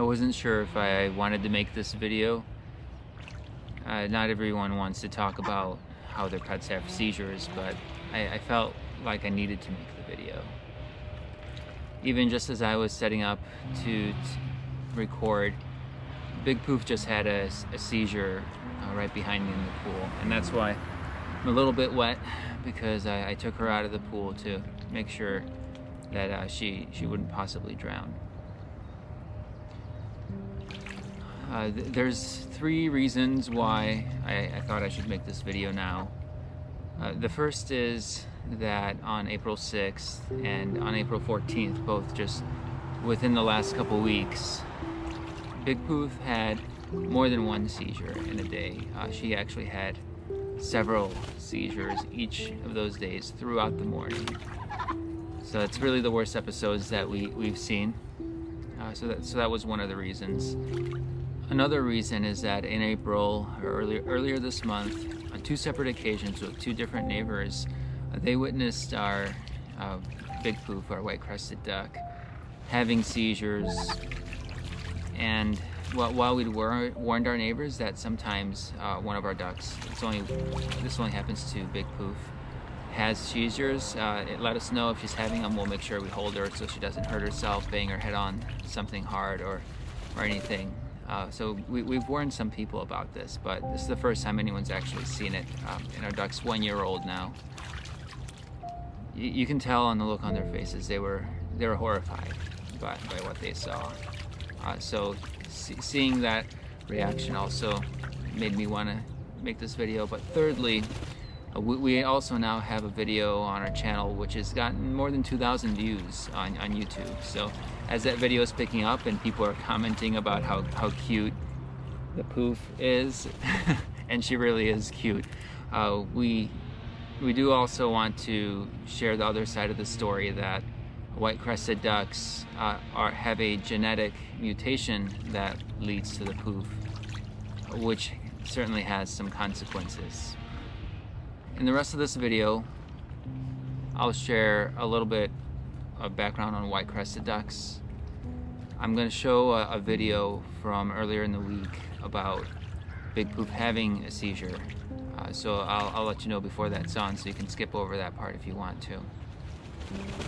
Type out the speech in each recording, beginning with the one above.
wasn't sure if I wanted to make this video. Not everyone wants to talk about how their pets have seizures, but I felt like I needed to make the video. Even just as I was setting up to record, Big Poof just had a seizure right behind me in the pool, and that's why I'm a little bit wet, because I took her out of the pool to make sure that she wouldn't possibly drown. There's 3 reasons why I thought I should make this video now. The first is that on April 6th and on April 14th, both just within the last couple weeks, Big Poof had more than one seizure in a day. She actually had several seizures each of those days throughout the morning. So it's really the worst episodes that we've seen. So that was one of the reasons. Another reason is that in April, or earlier this month, on 2 separate occasions with 2 different neighbors, they witnessed our Big Poof, our white-crested duck, having seizures. And while we'd warned our neighbors that sometimes one of our ducks, this only happens to Big Poof, has seizures, it let us know if she's having them. We'll make sure we hold her so she doesn't hurt herself, bang her head on something hard or anything. So we've warned some people about this, but this is the first time anyone's actually seen it. And our duck's 1-year-old now. You can tell on the look on their faces, they were horrified by what they saw. So seeing that reaction also made me want to make this video. But thirdly, we also now have a video on our channel which has gotten more than 2,000 views on YouTube. So as that video is picking up and people are commenting about how cute the Poof is, and she really is cute, we do also want to share the other side of the story, that white-crested ducks have a genetic mutation that leads to the Poof, which certainly has some consequences. In the rest of this video, I'll share a little bit of background on white-crested ducks. I'm going to show a video from earlier in the week about Big Poof having a seizure. So I'll let you know before that's on, so you can skip over that part if you want to.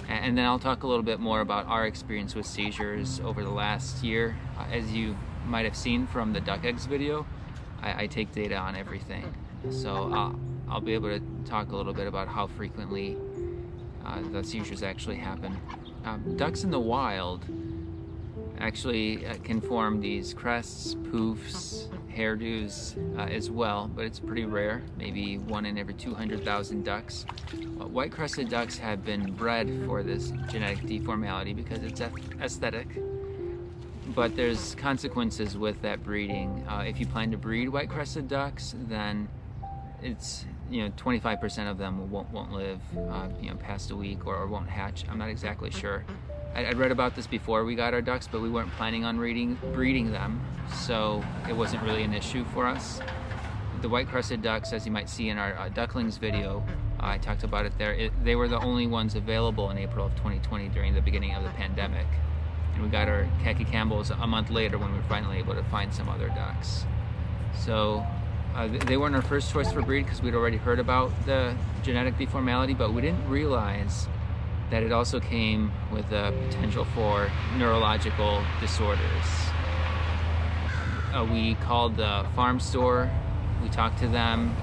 And then I'll talk a little bit more about our experience with seizures over the last year. As you might have seen from the duck eggs video, I take data on everything. So I'll be able to talk a little bit about how frequently the seizures actually happen. Ducks in the wild actually can form these crests, poofs, hairdos as well, but it's pretty rare, maybe 1 in every 200,000 ducks. White-crested ducks have been bred for this genetic deformality because it's aesthetic, but there's consequences with that breeding. If you plan to breed white-crested ducks, then it's 25% of them won't live past a week or won't hatch. I'm not exactly sure. I'd read about this before we got our ducks, but we weren't planning on breeding them, so it wasn't really an issue for us. The white-crested ducks, as you might see in our ducklings video, I talked about it there, they were the only ones available in April of 2020 during the beginning of the pandemic. And we got our khaki Campbells a month later when we were finally able to find some other ducks. So they weren't our first choice for breed because we'd already heard about the genetic deformality, but we didn't realize that it also came with the potential for neurological disorders. We called the farm store, we talked to them,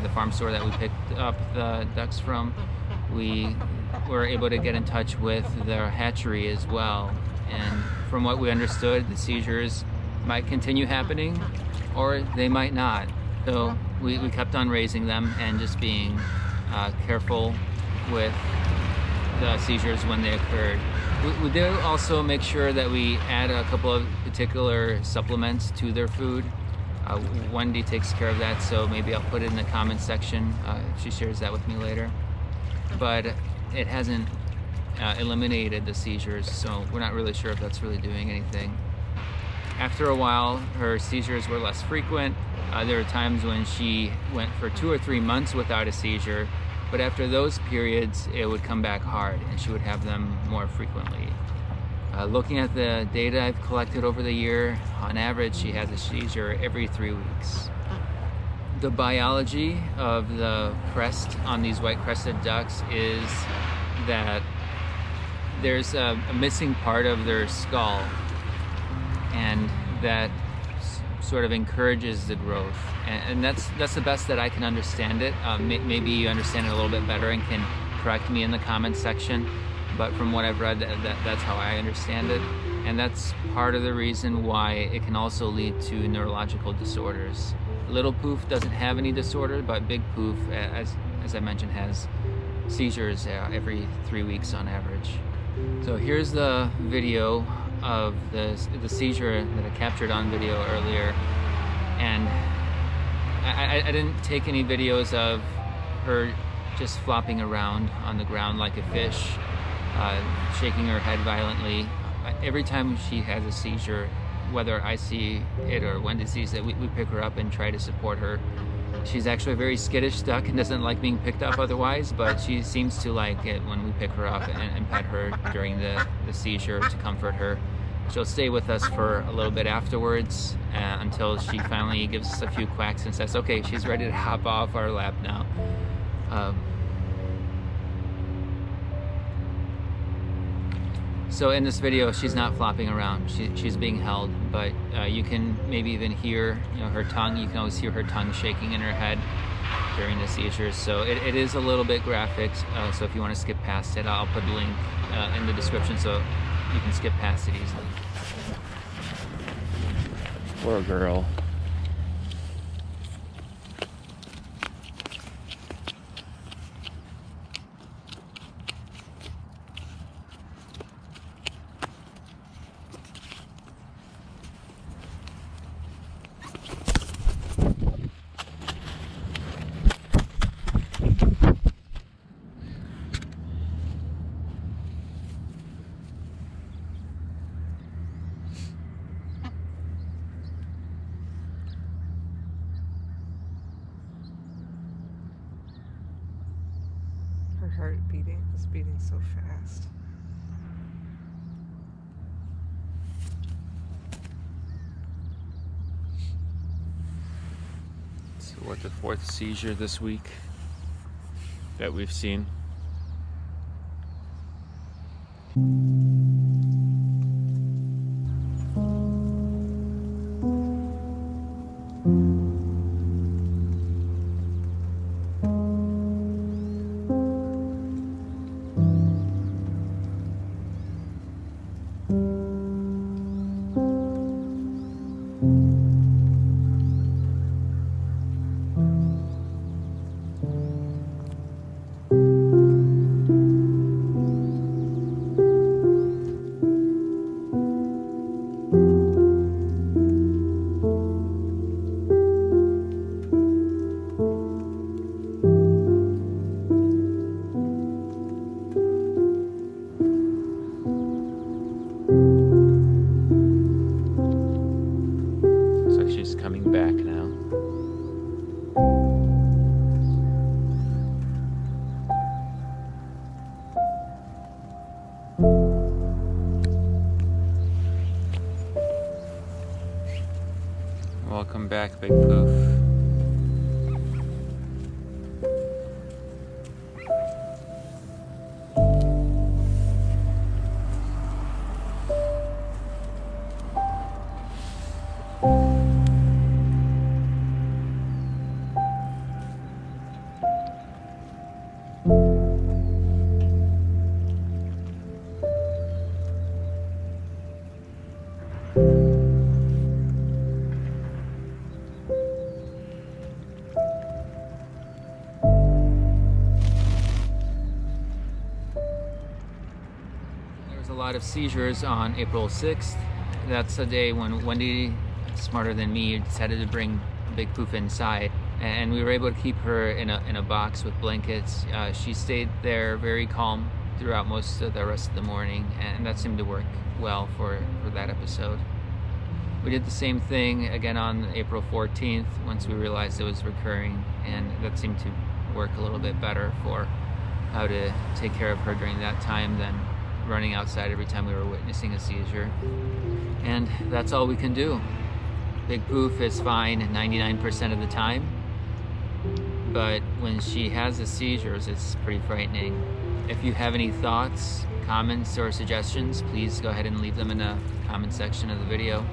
the farm store that we picked up the ducks from. We were able to get in touch with their hatchery as well, and from what we understood, the seizures might continue happening or they might not. So we kept on raising them and just being careful with the seizures when they occurred. We did also make sure that we add a couple of particular supplements to their food. Wendy takes care of that, so maybe I'll put it in the comments section if she shares that with me later. But it hasn't eliminated the seizures, so we're not really sure if that's really doing anything. After a while, her seizures were less frequent. There were times when she went for 2 or 3 months without a seizure, but after those periods, it would come back hard and she would have them more frequently. Looking at the data I've collected over the year, on average she has a seizure every 3 weeks. The biology of the crest on these white crested ducks is that there's a missing part of their skull, and that sort of encourages the growth, and that's the best that I can understand it. Maybe you understand it a little bit better and can correct me in the comments section, but from what I've read, that's how I understand it, and that's part of the reason why it can also lead to neurological disorders. Little poof doesn't have any disorder, but big poof, as I mentioned, has seizures every 3 weeks on average. So here's the video of the seizure that I captured on video earlier, and I didn't take any videos of her just flopping around on the ground like a fish, shaking her head violently. Every time she has a seizure, whether I see it or Wendy sees it, we pick her up and try to support her. She's actually a very skittish duck and doesn't like being picked up otherwise, but she seems to like it when we pick her up and pet her during the seizure to comfort her. She'll stay with us for a little bit afterwards until she finally gives us a few quacks and says, okay, she's ready to hop off our lap now. So in this video, she's not flopping around. She's being held, but you can maybe even hear, her tongue. You can always hear her tongue shaking in her head during the seizures. So it is a little bit graphic. So if you want to skip past it, I'll put a link in the description so you can skip past it easily. Poor girl. Her heart is beating so fast. So what, the 4th seizure this week that we've seen? Coming back now. Welcome back, Big Poof. A lot of seizures on April 6th. That's the day when Wendy, smarter than me, decided to bring Big Poof inside, and we were able to keep her in a box with blankets. She stayed there very calm throughout most of the rest of the morning, and that seemed to work well for that episode. We did the same thing again on April 14th once we realized it was recurring, and that seemed to work a little bit better for how to take care of her during that time than running outside every time we were witnessing a seizure. And that's all we can do. Big Poof is fine 99% of the time, but when she has the seizures, it's pretty frightening. If you have any thoughts, comments, or suggestions, please go ahead and leave them in the comment section of the video.